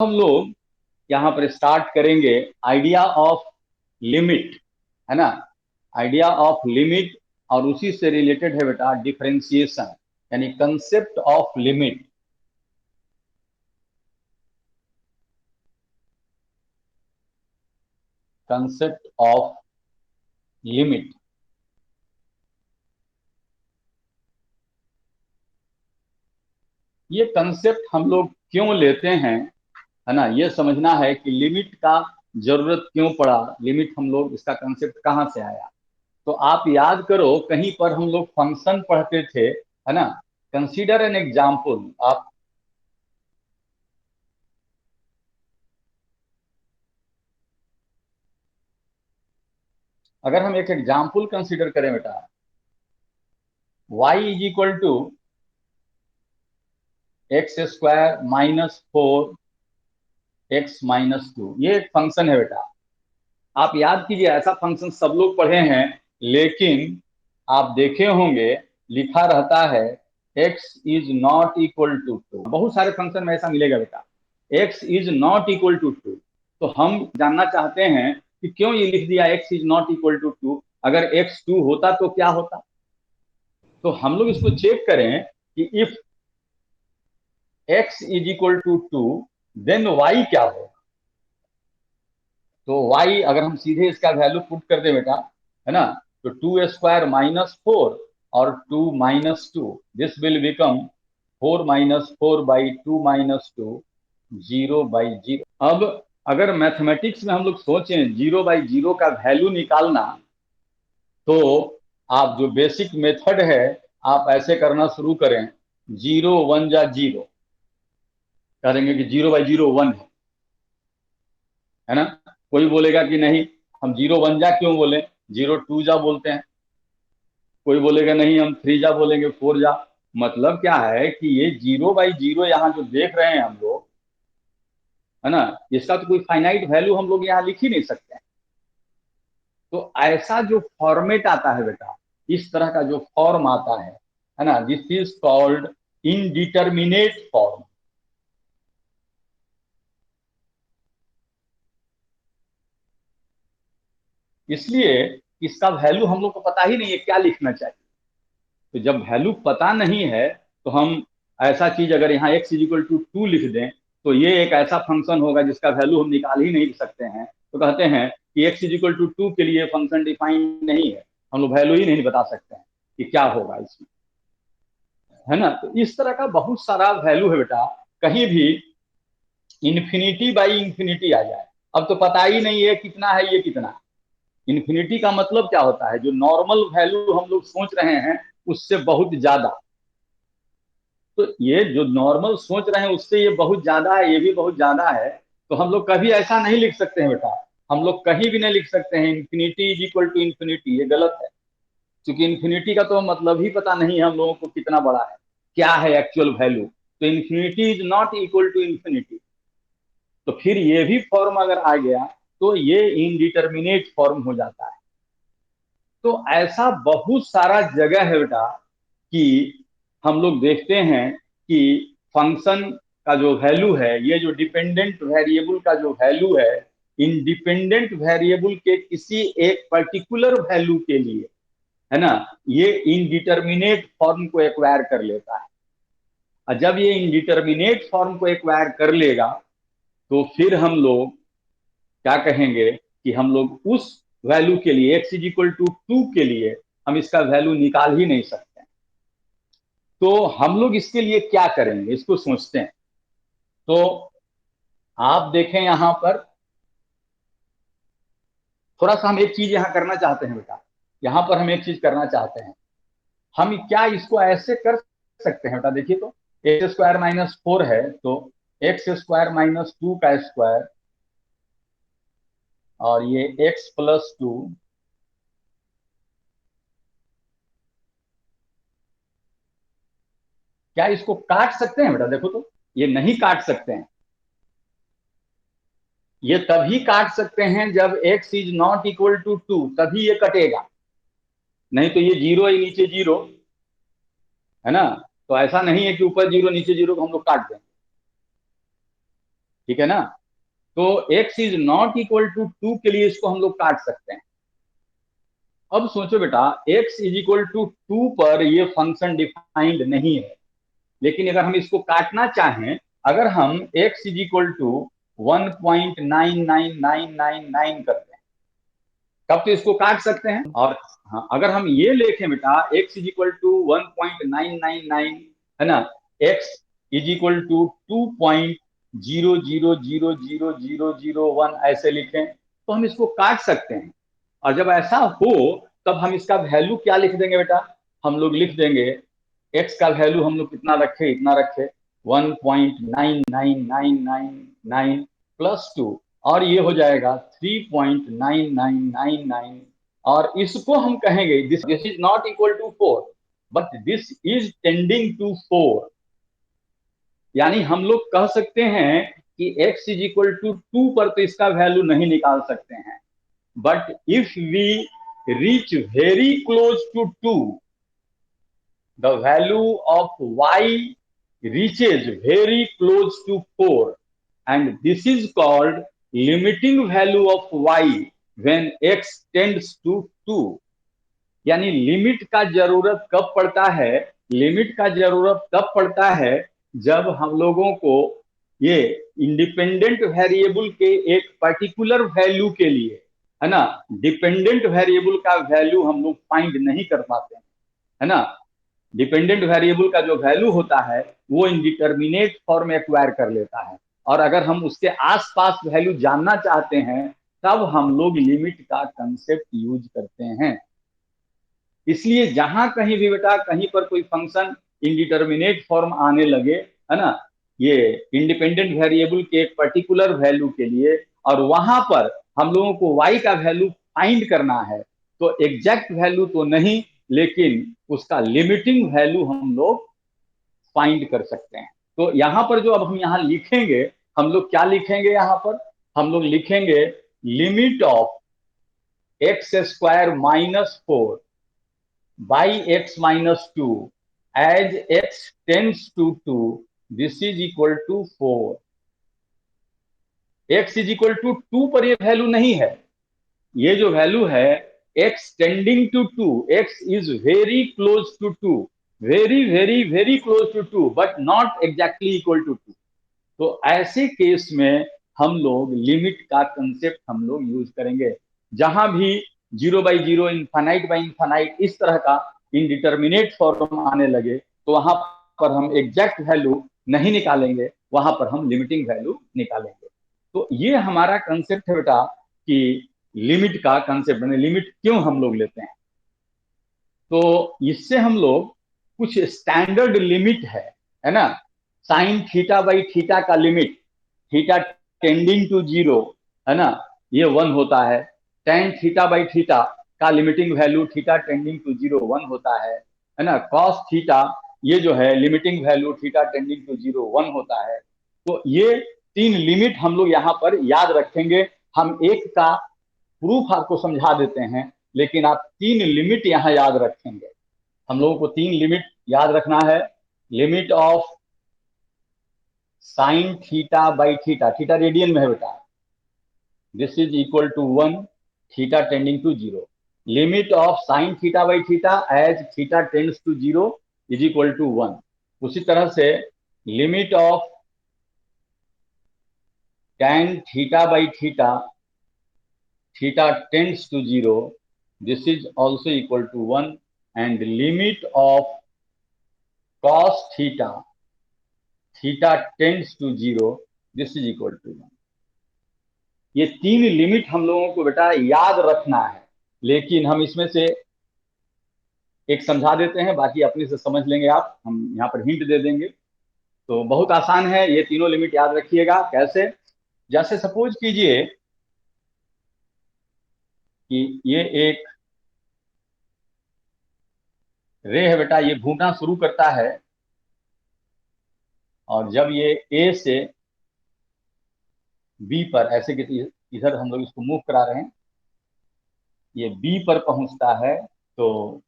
हम लोग यहाँ पर स्टार्ट करेंगे आइडिया ऑफ लिमिट, है ना। आइडिया ऑफ लिमिट और उसी से रिलेटेड है बेटा डिफरेंशिएशन, यानी concept of limit. Concept of limit. ये कंसेप्ट हम लोग क्यों लेते हैं, है ना, ये समझना है कि लिमिट का जरूरत क्यों पड़ा, लिमिट हम लोग इसका कंसेप्ट कहाँ से आया। तो आप याद करो कहीं पर हम लोग फंक्शन पढ़ते थे, है ना। Consider an example. आप अगर हम एक एग्जाम्पल कंसीडर करें बेटा, y is equal to x square minus 4x-2, ये एक फंक्शन है बेटा। आप याद कीजिए ऐसा फंक्शन सब लोग पढ़े हैं, लेकिन आप देखे होंगे लिखा रहता है x is not equal to 2। बहुत सारे फंक्शन में ऐसा मिलेगा बेटा, x is not equal to 2। तो हम जानना चाहते हैं कि क्यों ये लिख दिया x is not equal to 2, अगर x 2 होता तो क्या होता। तो हम लोग इसको चेक करें कि if x is equal to 2 then y क्या होगा। तो y अगर हम सीधे इसका वैल्यू पुट कर दे बेटा, है ना, तो 2 स्क्वायर माइनस 4 और 2 - 2, दिस विल बिकम 4-4/2 - 2, 0/0। अब अगर मैथमेटिक्स में हम लोग सोचें 0/0 का वैल्यू निकालना, तो आप जो बेसिक मेथड है आप ऐसे करना शुरू करें, 0 1 जा 0, करेंगे कि 0/0 1 है ना। कोई बोलेगा कि नहीं हम 0 1 जा क्यों बोले, 0 2 जा बोलते हैं। कोई बोलेगा नहीं हम 3 जा बोलेंगे, 4 जा। मतलब क्या है कि ये 0/0 यहाँ जो देख रहे हैं हम लोग, है ना, इसका तो कोई फाइनाइट वैल्यू हम लोग यहाँ लिख ही नहीं सकते हैं। तो ऐसा जो फॉर्मेट आता है बेटा, इस तरह का जो फॉर्म आता है ना, this is called indeterminate form. इसलिए इसका वैल्यू हम लोग को पता ही नहीं है क्या लिखना चाहिए। तो जब वैल्यू पता नहीं है, तो हम ऐसा चीज अगर यहाँ x इज इक्वल टू 2 लिख दें, तो ये एक ऐसा फंक्शन होगा जिसका वैल्यू हम निकाल ही नहीं सकते हैं। तो कहते हैं कि x इज इक्वल टू 2 के लिए फंक्शन डिफाइन नहीं है, हम लोग वैल्यू ही नहीं बता सकते हैं कि क्या होगा इसमें, है ना। तो इस तरह का बहुत सारा वैल्यू है बेटा। कहीं भी इन्फिनिटी बाई इंफिनिटी आ जाए, अब तो पता ही नहीं है कितना है ये कितना। इन्फिनिटी का मतलब क्या होता है, जो नॉर्मल वैल्यू हम लोग सोच रहे हैं उससे बहुत ज्यादा। तो ये जो नॉर्मल सोच रहे हैं उससे ये बहुत ज्यादा है, ये भी बहुत ज्यादा है। तो हम लोग कभी ऐसा नहीं लिख सकते हैं बेटा, हम लोग कहीं भी नहीं लिख सकते हैं infinity is equal to infinity, ये गलत है। क्योंकि इन्फिनिटी का तो मतलब ही पता नहीं है हम लोगों को कितना बड़ा है, क्या है एक्चुअल वैल्यू। तो infinity is not equal to infinity. तो फिर ये भी फॉर्म अगर आ गया तो ये इनडिटर्मिनेट फॉर्म हो जाता है। तो ऐसा बहुत सारा जगह है बेटा कि हम लोग देखते हैं कि फंक्शन का जो वैल्यू है, ये जो डिपेंडेंट वेरिएबल का जो वैल्यू है, इंडिपेंडेंट वेरिएबल के किसी एक पर्टिकुलर वैल्यू के लिए, है ना, ये इनडिटर्मिनेट फॉर्म को एक्वायर कर लेता है। और जब ये इनडिटर्मिनेट फॉर्म को एक्वायर कर लेगा, तो फिर हम लोग क्या कहेंगे कि हम लोग उस वैल्यू के लिए x इज इक्वल टू 2 के लिए हम इसका वैल्यू निकाल ही नहीं सकते। तो हम लोग इसके लिए क्या करेंगे इसको सोचते हैं। तो आप देखें यहां पर थोड़ा सा हम एक चीज यहां करना चाहते हैं बेटा, यहां पर हम एक चीज करना चाहते हैं। हम क्या इसको ऐसे कर सकते हैं बेटा, देखिए तो x² - 4 है, तो x² - 2 का स्क्वायर और ये x+2, क्या इसको काट सकते हैं बेटा, देखो तो ये नहीं काट सकते हैं। ये तभी काट सकते हैं जब x is not equal to 2, तभी ये कटेगा। नहीं तो ये जीरो है नीचे जीरो, है ना। तो ऐसा नहीं है कि ऊपर जीरो नीचे जीरो को हम लोग काट दें। ठीक है ना। तो x is not equal to 2 के लिए इसको हम लोग काट सकते हैं। अब सोचो बेटा, x इज इक्वल टू 2 पर ये फंक्शन डिफाइंड नहीं है, लेकिन अगर हम इसको काटना चाहें, अगर हम x इज इक्वल टू 1.99999 कर दें, तब तो इसको काट सकते हैं। और हाँ, अगर हम ये लिखें बेटा x इज इक्वल टू 1.999, है ना, x इज इक्वल टू 2.0000001 ऐसे लिखें, तो हम इसको काट सकते हैं। और जब ऐसा हो, तब हम इसका वैल्यू क्या लिख देंगे बेटा, हम लोग लिख देंगे x का वैल्यू हम लोग कितना रखे, इतना रखे 1.99999 प्लस 2, और ये हो जाएगा 3.9999, और इसको हम कहेंगे this this is not equal to 4, but this is tending to 4। यानी हम लोग कह सकते हैं कि x इज इक्वल टू 2 पर तो इसका वैल्यू नहीं निकाल सकते हैं, but if we reach very close to 2, the value of y reaches very close to 4, and this is called limiting value of y when x tends to 2। यानी limit का जरूरत कब पड़ता है, लिमिट का जरूरत तब पड़ता है जब हम लोगों को ये इंडिपेंडेंट वेरिएबल के एक पर्टिकुलर वैल्यू के लिए, है ना, डिपेंडेंट वेरिएबल का वैल्यू हम लोग फाइंड नहीं कर पाते हैं, है ना। डिपेंडेंट वेरिएबल का जो वैल्यू होता है वो इंडिटरमिनेट फॉर्म एक्वायर कर लेता है, और अगर हम उसके आसपास वैल्यू जानना चाहते हैं, तब हम लोग लिमिट का कंसेप्ट यूज करते हैं। इसलिए जहां कहीं भी बेटा कहीं पर कोई फंक्शन इंडिटरमिनेट फॉर्म आने लगे, है ना, ये इंडिपेंडेंट वेरिएबल के एक पर्टिकुलर वैल्यू के लिए, और वहां पर हम लोगों को y का वैल्यू फाइंड करना है, तो एग्जैक्ट वैल्यू तो नहीं, लेकिन उसका लिमिटिंग वैल्यू हम लोग फाइंड कर सकते हैं। तो यहाँ पर जो अब हम यहाँ लिखेंगे, हम लोग क्या लिखेंगे यहाँ पर, हम लोग लिखेंगे limit of x square minus 4 by x minus 2 as x tends to 2, this is equal to 4। x is equal to 2 पर ये वैल्यू नहीं है, ये जो वैल्यू है x tending to 2, x is very close to 2, very very very close to 2, but not exactly equal to 2। तो ऐसे case में हम लोग लिमिट का कंसेप्ट हम लोग यूज करेंगे। जहां भी 0/0, इनफाइनाइट इस तरह का इनडिटर्मिनेट फॉर्म आने लगे, तो वहां पर हम एग्जैक्ट वैल्यू नहीं निकालेंगे, वहां पर हम लिमिटिंग वैल्यू निकालेंगे। तो ये हमारा कंसेप्ट है बेटा कि लिमिट का कंसेप्ट, लिमिट क्यों हम लोग लेते हैं। तो इससे हम लोग कुछ स्टैंडर्ड लिमिट है ना, साइन थीटा बाई थीटा का लिमिट, थीटा टेंडिंग टू 0, है ना, ये 1 होता है। टेन थीटा बाई थीटा का limiting value theta tending to 0 1 होता है ना। कॉस थीटा ये जो है limiting value theta tending to 0 1 होता है। तो ये 3 लिमिट हम लोग यहाँ पर याद रखेंगे। हम एक का प्रूफ आपको समझा देते हैं, लेकिन आप 3 लिमिट यहाँ याद रखेंगे। हम लोगों को 3 लिमिट याद रखना है। Limit of sine theta by theta, theta radian में है बेटा, this is equal to 1, theta tending to 0। Limit of sine theta by theta as theta tends to 0 is equal to 1। उसी तरह से limit of tan theta by theta, theta tends to 0, this is also equal to 1, and limit of cos theta, theta tends to 0, this is equal to 1। ये 3 limit हम लोगों को बेटा याद रखना है, लेकिन हम इसमें से एक समझा देते हैं, बाकी अपने से समझ लेंगे आप, हम यहाँ पर हिंट दे देंगे। तो बहुत आसान है, ये तीनों लिमिट याद रखिएगा। कैसे, जैसे सपोज कीजिए कि ये एक रे है बेटा, ये घूमना शुरू करता है, और जब ये ए से बी पर ऐसे कि इधर हम लोग इसको मूव करा रहे हैं, ये बी पर पहुंचता है, तो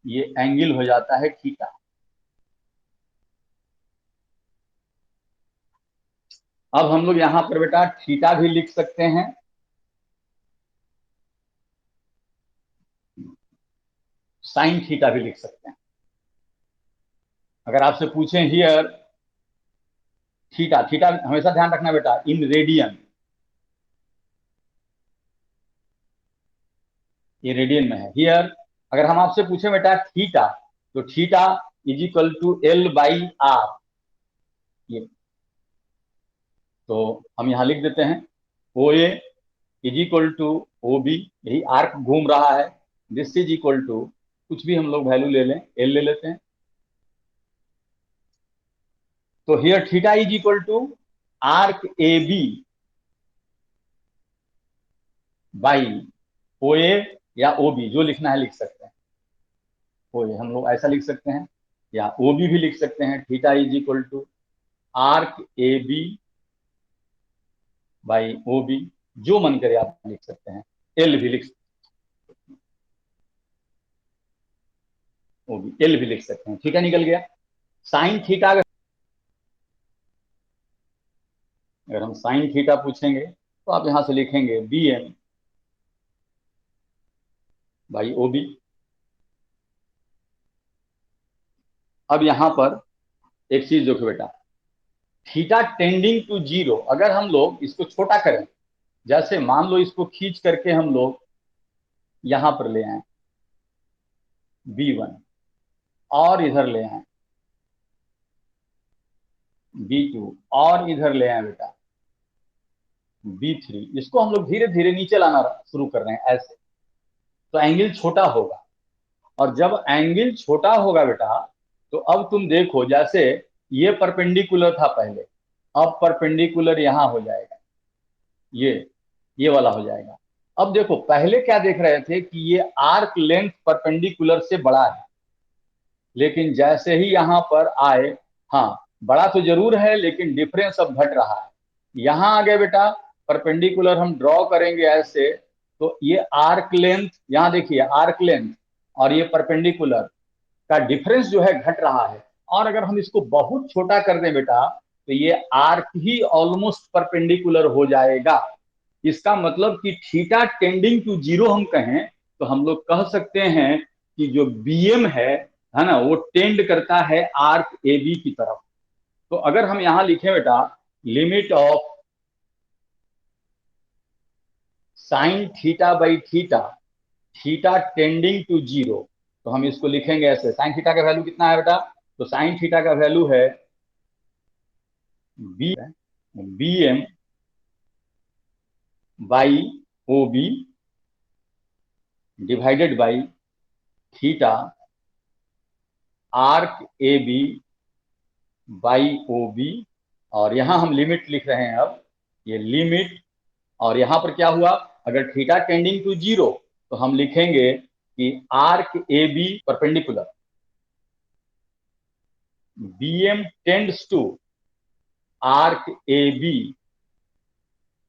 ये एंगल हो जाता है थीटा। अब हम लोग यहां पर बेटा थीटा भी लिख सकते हैं, साइन थीटा भी लिख सकते हैं। अगर आपसे पूछें हियर थीटा, थीटा हमेशा ध्यान रखना बेटा इन रेडियन, ये रेडियन में है। हियर अगर हम आपसे पूछे बेटा थीटा, तो theta is equal to L by R, ये तो हम यहां लिख देते हैं O A is equal to O B, यही आर्क घूम रहा है, दिस इज इक्वल टू कुछ भी हम लोग वैल्यू ले लें, एल ले लेते हैं। तो here theta is equal to arc A B by O A या ओ बी, जो लिखना है लिख सकते हैं। ओ ए हम लोग ऐसा लिख सकते हैं, या ओ बी भी लिख सकते हैं, theta is equal to arc A B by O B, जो मन करे आप लिख सकते हैं, एल भी लिख, ओ बी एल भी लिख सकते हैं। ठीक है, निकल गया। साइन थीटा, अगर हम साइन थीटा पूछेंगे तो आप यहां से लिखेंगे B M by O B. अब यहां पर एक चीज देखो बेटा, थीटा टेंडिंग टू जीरो, अगर हम लोग इसको छोटा करें, जैसे मान लो इसको खींच करके हम लोग यहां पर ले आए बी वन, और इधर ले आए बी टू, और इधर ले आए बेटा बी थ्री, इसको हम लोग धीरे धीरे नीचे लाना शुरू कर रहे हैं ऐसे, तो एंगल छोटा होगा। और जब एंगल छोटा होगा बेटा, तो अब तुम देखो, जैसे ये परपेंडिकुलर था पहले, अब परपेंडिकुलर यहां हो जाएगा, ये ये वाला हो जाएगा। अब देखो पहले क्या देख रहे थे कि ये आर्क लेंथ परपेंडिकुलर से बड़ा है, लेकिन जैसे ही यहां पर आए, हाँ बड़ा तो जरूर है लेकिन डिफरेंस अब घट रहा है। यहां आ गए बेटा, परपेंडिकुलर हम ड्रॉ करेंगे ऐसे, तो ये आर्क लेंथ, यहां देखिए आर्क लेंथ और ये परपेंडिकुलर का डिफरेंस जो है घट रहा है। और अगर हम इसको बहुत छोटा कर दें बेटा, तो ये आर्क ही ऑलमोस्ट परपेंडिकुलर हो जाएगा। इसका मतलब कि थीटा टेंडिंग टू जीरो हम कहें, तो हम लोग कह सकते हैं कि जो बीएम है ना, वो टेंड करता है आर्क ए बी की तरफ। तो अगर हम यहां लिखें बेटा limit of sine theta by theta, theta tending to zero, तो हम इसको लिखेंगे ऐसे, साइन थीटा का वैल्यू कितना है बेटा, तो साइन थीटा का वैल्यू है B B M by O B divided by theta arc A B by O B. और यहां हम लिमिट लिख रहे हैं अब, ये लिमिट, और यहां पर क्या हुआ, अगर थीटा टेंडिंग टू जीरो, तो हम लिखेंगे कि arc A B perpendicular B M tends to arc A B.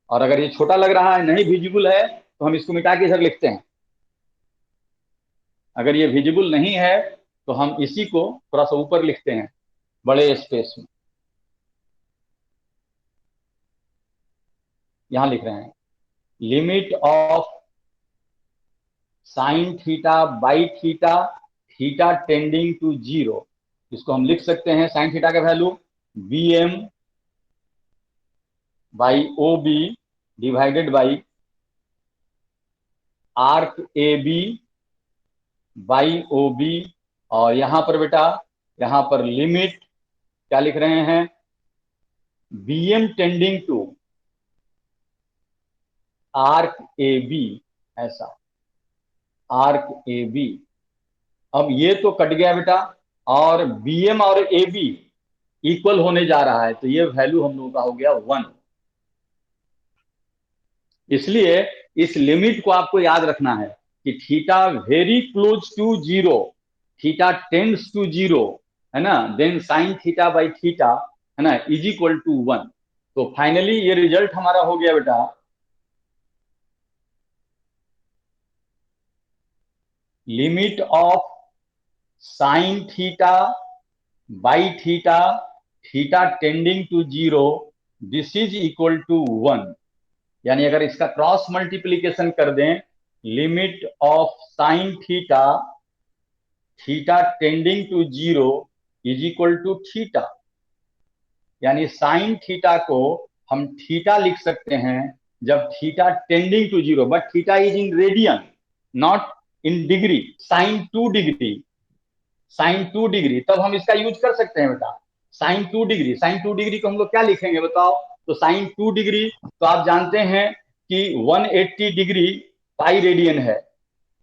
और अगर ये छोटा लग रहा है, नहीं विजिबल है, तो हम इसको मिटा के इधर लिखते हैं। अगर ये विजिबल नहीं है तो हम इसी को थोड़ा सा ऊपर लिखते हैं, बड़े स्पेस में, यहां लिख रहे हैं limit of sine theta by theta, theta tending to zero. इसको हम लिख सकते हैं साइन थीटा का value B M by O B divided by arc A B by O B. और यहां पर बेटा, यहां पर लिमिट क्या लिख रहे हैं, B M tending to arc A B, ऐसा आर्क ए बी। अब ये तो कट गया बेटा, और बी एम और ए बी इक्वल होने जा रहा है, तो ये वैल्यू हम लोगों का हो गया 1। इसलिए इस लिमिट को आपको याद रखना है कि theta very close to zero, theta tends to zero, है ना, then sine theta by theta, है ना, इज इक्वल टू 1। तो फाइनली ये रिजल्ट हमारा हो गया बेटा, limit of sine theta by theta, theta tending to zero this is equal to 1, यानी अगर इसका क्रॉस मल्टीप्लीकेशन कर दें, limit of sine theta, theta tending to 0 is equal to theta, यानी साइन थीटा को हम थीटा लिख सकते हैं जब theta tending to 0, but theta is in radian not in degree. Sine 2 degree तब हम इसका यूज कर सकते हैं बेटा। साइन 2 डिग्री को हम लोग क्या लिखेंगे बताओ? तो साइन 2 डिग्री तो आप जानते हैं कि 180 डिग्री पाई रेडियन है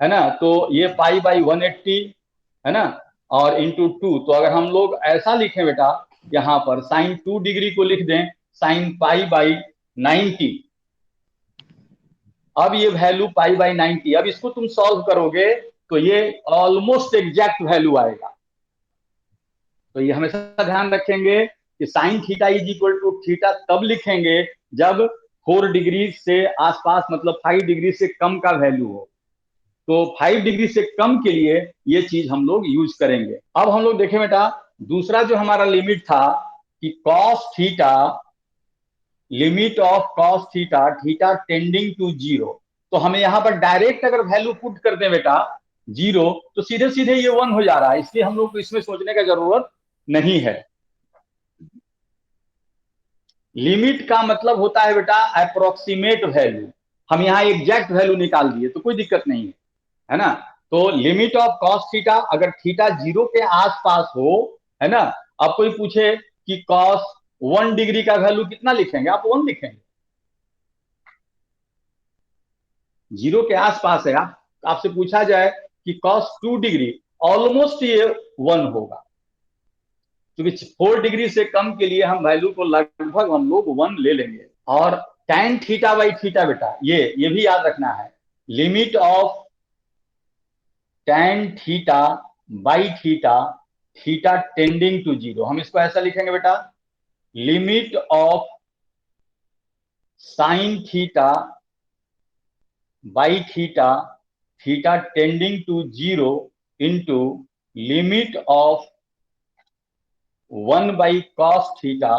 ना? तो ये पाई बाई 180 है ना, और इंटू 2। तो अगर हम लोग ऐसा लिखें बेटा, यहां पर साइन 2 डिग्री को लिख दें साइन पाई बाई 90। अब ये वैल्यू पाई बाई 90, अब इसको तुम सॉल्व करोगे तो ये ऑलमोस्ट एग्जैक्ट वैल्यू आएगा। तो ये हमेशा ध्यान रखेंगे कि sine theta is equal to theta तब लिखेंगे जब 4 डिग्री से आसपास, मतलब 5 डिग्री से कम का वैल्यू हो। तो 5 डिग्री से कम के लिए ये चीज हम लोग यूज करेंगे। अब हम लोग देखें बेटा, दूसरा जो हमारा लिमिट था कि cos theta, limit of cos theta, theta tending to 0। तो हमें यहां पर डायरेक्ट अगर वैल्यू पुट कर दें बेटा 0, तो सीधे सीधे ये 1 हो जा रहा है, इसलिए हम लोग को इसमें सोचने का जरूरत नहीं है। लिमिट का मतलब होता है बेटा अप्रोक्सीमेट वैल्यू। हम यहाँ एग्जैक्ट वैल्यू निकाल दिए तो कोई दिक्कत नहीं है ना? तो लिमिट ऑफ कॉस थीटा अगर थीटा 0 के आसपास हो, है ना, अब कोई पूछे कि कॉस 1 डिग्री का वैल्यू कितना लिखेंगे, आप 1 लिखेंगे। 0 के आसपास है, आप आपसे पूछा जाए कि cos 2 डिग्री, ऑलमोस्ट ये 1 होगा, क्योंकि 4 डिग्री से कम के लिए हम वैल्यू को लगभग हम लोग 1 ले लेंगे। और tan थीटा बाई थीटा बेटा, ये भी याद रखना है, limit of tan theta by theta, theta tending to 0, हम इसको ऐसा लिखेंगे बेटा, limit of sine theta by theta, theta tending to 0 into limit of 1 by cos theta,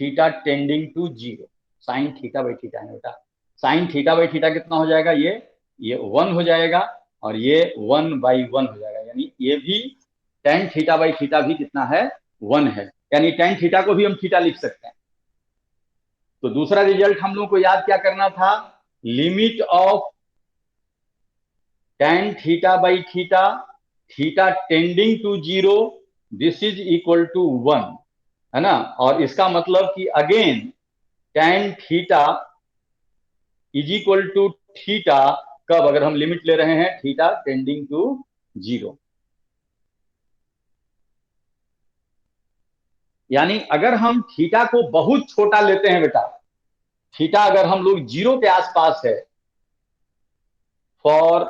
theta tending to 0। Sine theta by theta है बेटा, sign theta by theta कितना हो जाएगा? ये 1 हो जाएगा, और ये 1/1 हो जाएगा, यानी ये भी tan थीटा बाई थीटा भी कितना है? 1 है, यानी tan थीटा को भी हम थीटा लिख सकते हैं। तो दूसरा रिजल्ट हम लोग को याद क्या करना था? Limit of tan theta by theta, theta tending to 0, this is equal to 1, है ना? और इसका मतलब कि again tan theta is equal to theta, कब? अगर हम लिमिट ले रहे हैं थीटा टेंडिंग टू 0। यानी अगर हम थीटा को बहुत छोटा लेते हैं बेटा, थीटा अगर हम लोग 0 के आसपास है, फॉर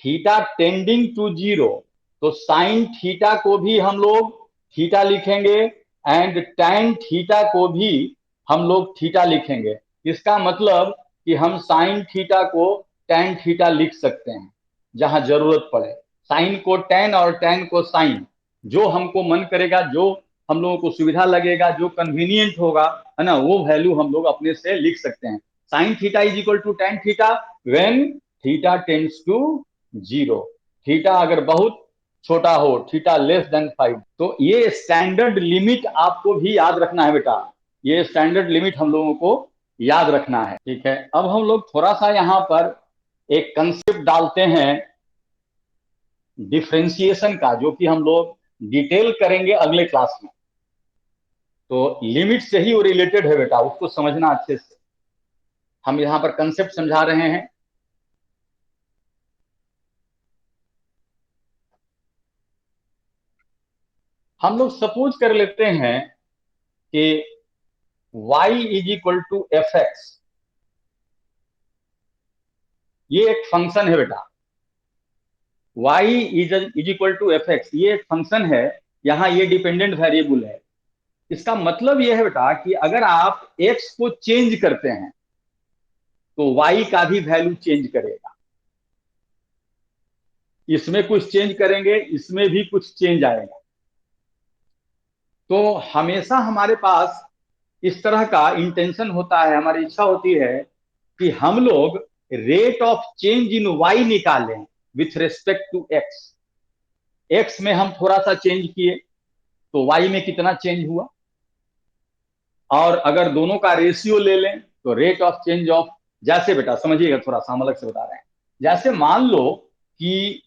थीटा टेंडिंग टू 0, तो साइन थीटा को भी हम लोग थीटा लिखेंगे, एंड tan थीटा को भी हम लोग थीटा लिखेंगे। इसका मतलब कि हम साइन थीटा को tan थीटा लिख सकते हैं जहां जरूरत पड़े, साइन को tan और tan को साइन, जो हमको मन करेगा, जो हम लोगों को सुविधा लगेगा, जो कन्वीनियंट होगा, है ना, वो वैल्यू हम लोग अपने से लिख सकते हैं। Sine theta is equal to tan theta when theta tends to 0। Theta अगर बहुत छोटा हो, थीटा लेस देन 5, तो ये स्टैंडर्ड लिमिट आपको भी याद रखना है बेटा, ये स्टैंडर्ड लिमिट हम लोगों को याद रखना है। ठीक है, अब हम लोग थोड़ा सा यहां पर एक कंसेप्ट डालते हैं डिफ्रेंसिएशन का, जो कि हम लोग डिटेल करेंगे अगले क्लास में। तो लिमिट से ही वो रिलेटेड है बेटा, उसको समझना अच्छे से। हम यहां पर कंसेप्ट समझा रहे हैं। हम लोग सपोज कर लेते हैं कि y is equal to F X, ये एक फंक्शन है बेटा। y is equal to F X, ये एक फंक्शन है, यहाँ ये डिपेंडेंट वेरिएबल है। इसका मतलब ये है बेटा कि अगर आप x को चेंज करते हैं तो y का भी वैल्यू चेंज करेगा। इसमें कुछ चेंज करेंगे, इसमें भी कुछ चेंज आएगा। तो हमेशा हमारे पास इस तरह का इंटेंशन होता है, हमारी इच्छा होती है कि हम लोग rate of change in Y निकालें with respect to X. X में हम थोड़ा सा चेंज किए तो वाई में कितना चेंज हुआ, और अगर दोनों का रेशियो ले लें तो रेट ऑफ चेंज ऑफ, जैसे बेटा समझिएगा, थोड़ा सा हम अलग से बता रहे हैं। जैसे मान लो कि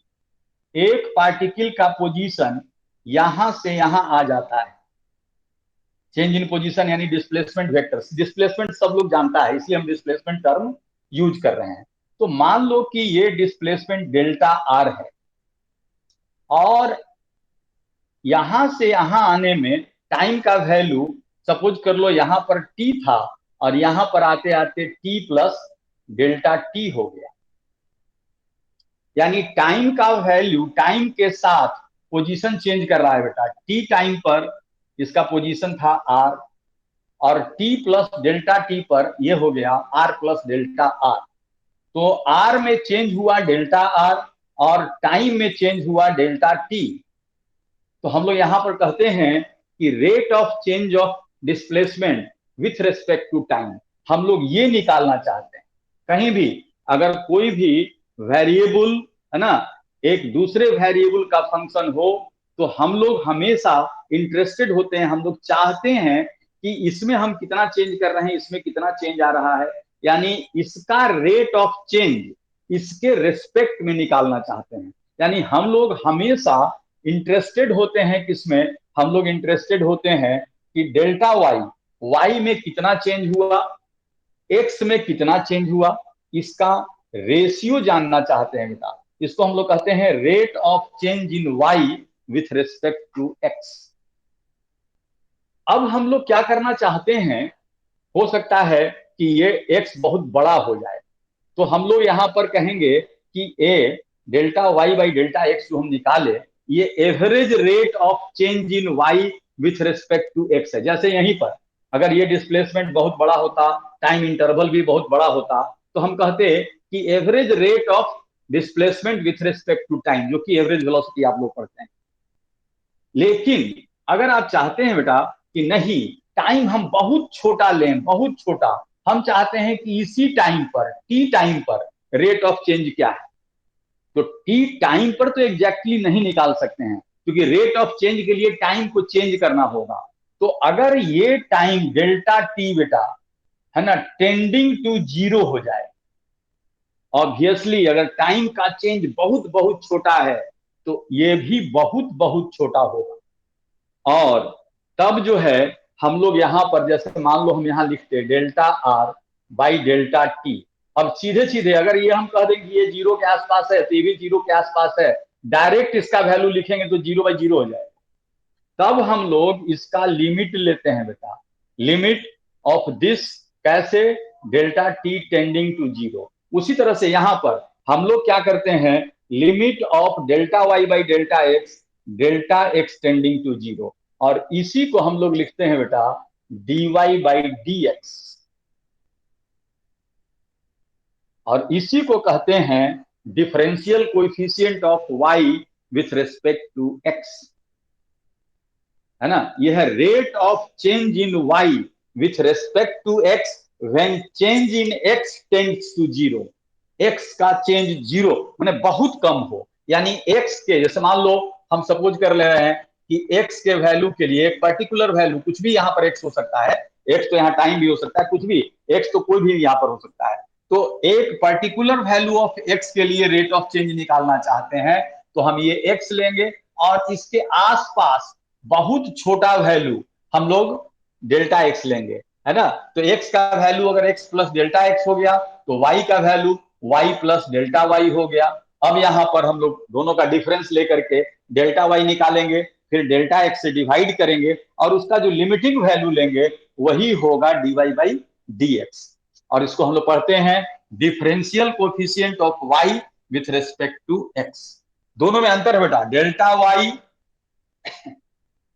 एक पार्टिकल का पोजीशन यहां से यहां आ जाता है, चेंज इन पोजीशन यानी डिस्प्लेसमेंट वेक्टर, डिस्प्लेसमेंट सब लोग जानता है इसलिए हम डिस्प्लेसमेंट टर्म यूज कर रहे हैं। तो मान लो कि ये डिस्प्लेसमेंट डेल्टा आर है, और यहां से यहां आने में टाइम का वैल्यू, सपोज कर लो यहां पर टी था और यहां पर आते आते टी प्लस डेल्टा टी हो गया। यानी टाइम का वैल्यू टाइम के साथ पोजीशन चेंज कर रहा है बेटा। टी टाइम पर इसका पोजीशन था आर, और टी प्लस डेल्टा टी पर ये हो गया आर प्लस डेल्टा आर। तो आर में चेंज हुआ डेल्टा आर, और टाइम में चेंज हुआ डेल्टा टी। तो हम लोग यहां पर कहते हैं कि rate of change of displacement with respect to time, हम लोग ये निकालना चाहते हैं। कहीं भी अगर कोई भी वेरिएबल है ना एक दूसरे वेरिएबल का फंक्शन हो, तो हम लोग हमेशा इंटरेस्टेड होते हैं, हम लोग चाहते हैं कि इसमें हम कितना चेंज कर रहे हैं, इसमें कितना चेंज आ रहा है, यानी इसका रेट ऑफ चेंज इसके रेस्पेक्ट में निकालना चाहते हैं। यानी हम लोग हमेशा इंटरेस्टेड होते हैं किसमें, हम लोग इंटरेस्टेड होते हैं कि डेल्टा वाई, वाई में कितना चेंज हुआ, एक्स में कितना चेंज हुआ, इसका रेशियो जानना चाहते हैं बेटा। इसको हम लोग कहते हैं rate of change in Y with respect to X. अब हम लोग क्या करना चाहते हैं, हो सकता है कि ये एक्स बहुत बड़ा हो जाए, तो हम लोग यहां पर कहेंगे कि a delta Y by delta X जो हम निकाले, ये average rate of change in Y with respect to X है। जैसे यहीं पर अगर ये डिस्प्लेसमेंट बहुत बड़ा होता, टाइम इंटरवल भी बहुत बड़ा होता, तो हम कहते कि average rate of displacement with respect to time, जो कि एवरेज वेलोसिटी आप लोग पढ़ते हैं। लेकिन अगर आप चाहते हैं बेटा कि नहीं, टाइम हम बहुत छोटा लें, बहुत छोटा, हम चाहते हैं कि इसी टाइम पर, टी टाइम पर रेट ऑफ चेंज क्या है, तो टी टाइम पर तो एग्जैक्टली नहीं निकाल सकते हैं, क्योंकि रेट ऑफ चेंज के लिए टाइम को चेंज करना होगा। तो अगर ये टाइम डेल्टा टी बेटा है ना टेंडिंग टू जीरो हो जाए, ऑब्वियसली अगर टाइम का चेंज बहुत बहुत छोटा है तो ये भी बहुत बहुत छोटा होगा। और तब जो है हम लोग यहां पर, जैसे मान लो हम यहां लिखते delta R by delta T. अब सीधे सीधे अगर ये हम कह दें कि ये जीरो के आसपास है तो ये भी जीरो के आसपास है, डायरेक्ट इसका वैल्यू लिखेंगे तो जीरो बाई जीरो हो जाएगा। तब हम लोग इसका लिमिट लेते हैं बेटा, लिमिट ऑफ दिस, कैसे, delta T tending to zero. उसी तरह से यहां पर हम लोग क्या करते हैं, limit of delta Y by delta X tending to zero, और इसी को हम लोग लिखते हैं बेटा D Y by D X, और इसी को कहते हैं differential coefficient of Y with respect to X, है ना। यह है rate of change in Y with respect to X when change in X tends to zero. X का चेंज जीरो मैंने बहुत कम हो, यानी एक्स के, जैसे मान लो हम सपोज कर ले रहे हैं कि एक्स के वैल्यू के लिए एक पर्टिकुलर वैल्यू, कुछ भी यहां पर एक्स हो सकता है, एक्स तो यहाँ टाइम भी हो सकता है, कुछ भी एक्स तो कोई भी यहां पर हो सकता है। तो एक पर्टिकुलर वैल्यू ऑफ एक्स के लिए रेट ऑफ चेंज निकालना चाहते हैं, तो हम ये एक्स लेंगे, और इसके आसपास बहुत छोटा वैल्यू हम लोग डेल्टा एक्स लेंगे, है ना। तो एक्स का वैल्यू अगर एक्स प्लस डेल्टा एक्स हो गया, तो वाई का value Y plus delta Y हो गया। अब यहां पर हम लोग दोनों का डिफरेंस लेकर के डेल्टा वाई निकालेंगे, फिर डेल्टा एक्स से डिवाइड करेंगे, और उसका जो लिमिटिंग वैल्यू लेंगे वही होगा D Y by D X. और इसको हम लोग पढ़ते हैं differential coefficient of Y with respect to X. दोनों में अंतर है बेटा, delta Y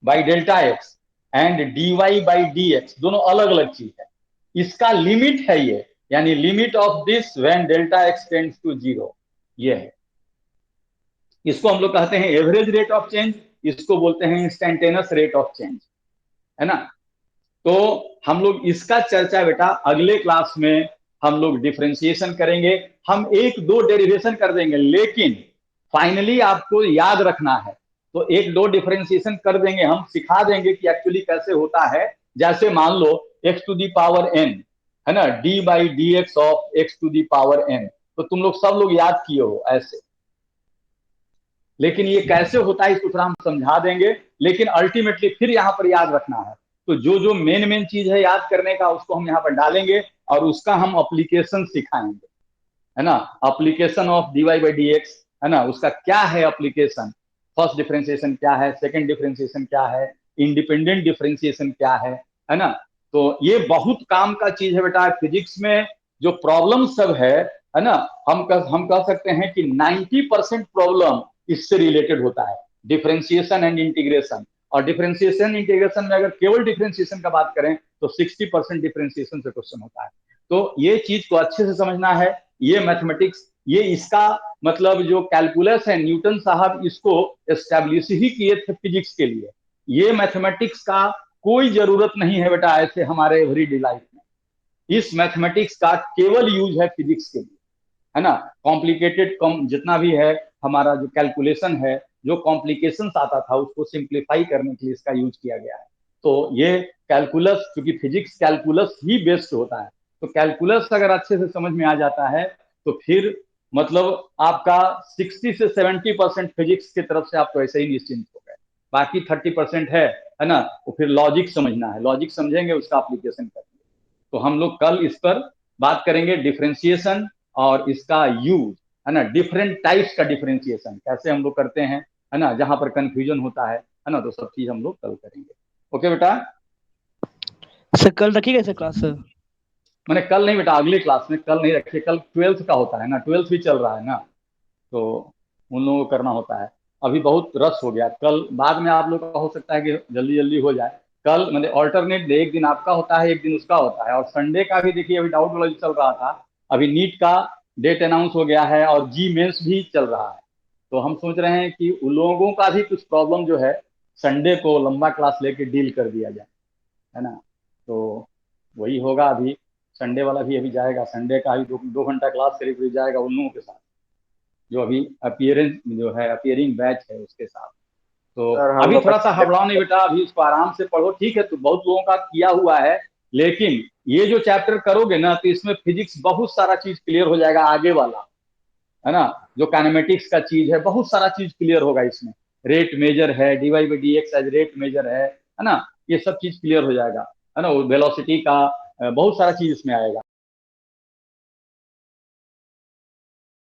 by delta X and D Y by D X दोनों अलग अलग चीज है। इसका लिमिट है ये, यानी limit of this when delta X tends to zero, ये है। इसको हम लोग कहते हैं एवरेज रेट ऑफ चेंज, इसको बोलते हैं इंस्टेंटेनियस रेट ऑफ चेंज, है ना। तो हम लोग इसका चर्चा बेटा अगले क्लास में हम लोग डिफरेंशिएशन करेंगे। हम एक दो डेरिवेशन कर देंगे, लेकिन फाइनली आपको याद रखना है। तो एक दो डिफरेंशिएशन कर देंगे, हम सिखा देंगे कि एक्चुअली कैसे होता है। जैसे मान लो X to the power N, है ना, D by D X of X to the power N, तो तुम लोग सब लोग याद किए हो ऐसे। लेकिन ये कैसे होता है इसको थोड़ा हम समझा देंगे, लेकिन अल्टीमेटली फिर यहाँ पर याद रखना है। तो जो जो मेन मेन चीज है याद करने का, उसको हम यहाँ पर डालेंगे और उसका हम अप्लीकेशन सिखाएंगे, है ना। Application of D Y by D X, है ना, उसका क्या है अप्लीकेशन, फर्स्ट डिफरेंशिएशन क्या है, सेकंड डिफरेंशिएशन क्या है, इंडिपेंडेंट डिफरेंशिएशन क्या है ना। तो ये बहुत काम का चीज है बेटा फिजिक्स में। जो प्रॉब्लम सब है ना, हम कह सकते हैं कि 90% प्रॉब्लम इससे रिलेटेड होता है, डिफरेंशिएशन एंड इंटीग्रेशन। और डिफरेंशिएशन इंटीग्रेशन में अगर केवल डिफरेंशिएशन का बात करें तो 60% डिफरेंशिएशन से क्वेश्चन होता है। तो ये चीज को अच्छे से समझना है। ये मैथमेटिक्स, ये इसका मतलब जो कैलकुलस है, न्यूटन साहब इसको एस्टेब्लिश ही किए थे फिजिक्स के लिए। ये मैथमेटिक्स का कोई जरूरत नहीं है बेटा ऐसे हमारे एवरीडे लाइफ में। इस मैथमेटिक्स का केवल यूज है फिजिक्स के लिए, है ना। कॉम्प्लिकेटेड जितना भी है हमारा जो कैलकुलेशन है, जो कॉम्प्लिकेशन आता था उसको सिंप्लीफाई करने के लिए इसका यूज किया गया है। तो ये कैलकुलस, क्योंकि फिजिक्स कैलकुलस ही बेस्ड होता है, तो कैलकुलस अगर अच्छे से समझ में आ जाता है तो फिर मतलब आपका 60 से 70% फिजिक्स की तरफ से आपको ऐसे ही निश्चिंत हो गए। बाकी 30% है ना, वो फिर लॉजिक समझना है, लॉजिक समझेंगे उसका एप्लीकेशन करेंगे। तो हम लोग कल इस पर बात करेंगे डिफरेंशिएशन और इसका यूज, है ना, डिफरेंट टाइप्स का डिफरेंशिएशन कैसे हम लोग करते हैं, है ना, जहां पर कंफ्यूजन होता है ना, तो सब चीज हम लोग कल करेंगे। ओके बेटा। सर कल रखिएगा सर क्लास सर। मैंने कल नहीं बेटा, अगली क्लास में, कल नहीं रखिए, कल 12th का होता है ना, 12th भी चल रहा है ना, तो उन लोगों को करना होता है। अभी बहुत रस हो गया, कल बाद में आप लोग का हो सकता है कि जल्दी जल्दी हो जाए। कल मतलब ऑल्टरनेट डे, एक दिन आपका होता है एक दिन उसका होता है, और संडे का भी देखिए अभी डाउट वाला चल रहा था। अभी नीट का डेट अनाउंस हो गया है और जी मेंस भी चल रहा है। तो हम सोच रहे हैं कि उन लोगों का भी कुछ प्रॉब्लम जो है संडे को लंबा क्लास लेके डील कर दिया जाए, है ना। तो वही होगा अभी, संडे वाला भी अभी जाएगा, संडे का ही 2 घंटा क्लास करीब जाएगा उन लोगों के साथ, जो अभी अपियरेंस जो है, अपियरिंग बैच है उसके साथ। तो सर हम अभी लोग का थोड़ा सा घबराओ नहीं बेटा, अभी इसको आराम से पढ़ो, ठीक है। तो बहुत लोगों का किया हुआ है, लेकिन ये जो चैप्टर करोगे ना तो इसमें फिजिक्स बहुत सारा चीज क्लियर हो जाएगा आगे वाला, है ना। जो काइनेमेटिक्स का चीज है बहुत सारा चीज क्लियर होगा इसमें। रेट मेजर है, D Y by D X as rate measure है ना, ये सब चीज क्लियर हो जाएगा, है ना। वेलोसिटी का बहुत सारा चीज इसमें आएगा।